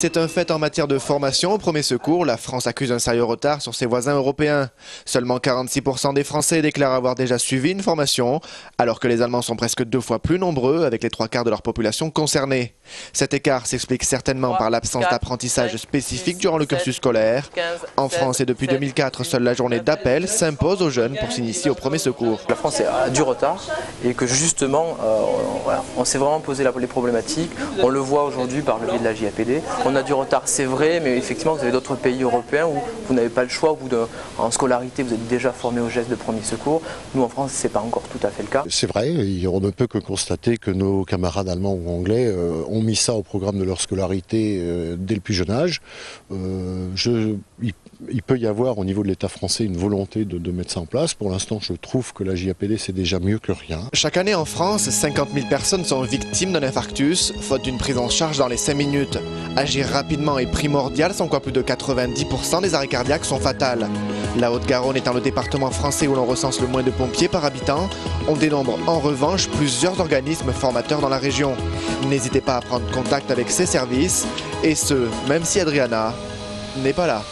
C'est un fait en matière de formation au premier secours. La France accuse un sérieux retard sur ses voisins européens. Seulement 46% des Français déclarent avoir déjà suivi une formation, alors que les Allemands sont presque 2 fois plus nombreux, avec les 3/4 de leur population concernée. Cet écart s'explique certainement par l'absence d'apprentissage spécifique durant le cursus scolaire. En France et depuis 2004, seule la journée d'appel s'impose aux jeunes pour s'initier au premier secours. La France a du retard et que justement, on s'est vraiment posé les problématiques. On le voit aujourd'hui par le biais de la JAPD. On a du retard, c'est vrai, mais effectivement, vous avez d'autres pays européens où vous n'avez pas le choix, où en scolarité, vous êtes déjà formé aux gestes de premier secours. Nous, en France, ce n'est pas encore tout à fait le cas. C'est vrai, on ne peut que constater que nos camarades allemands ou anglais ont mis ça au programme de leur scolarité dès le plus jeune âge. Il peut y avoir au niveau de l'État français une volonté de mettre ça en place. Pour l'instant, je trouve que la JAPD, c'est déjà mieux que rien. Chaque année en France, 50 000 personnes sont victimes d'un infarctus, faute d'une prise en charge dans les 5 minutes. Agir rapidement est primordial, sans quoi plus de 90% des arrêts cardiaques sont fatals. La Haute-Garonne étant le département français où l'on recense le moins de pompiers par habitant, on dénombre en revanche plusieurs organismes formateurs dans la région. N'hésitez pas à prendre contact avec ces services, et ce, même si Adriana n'est pas là.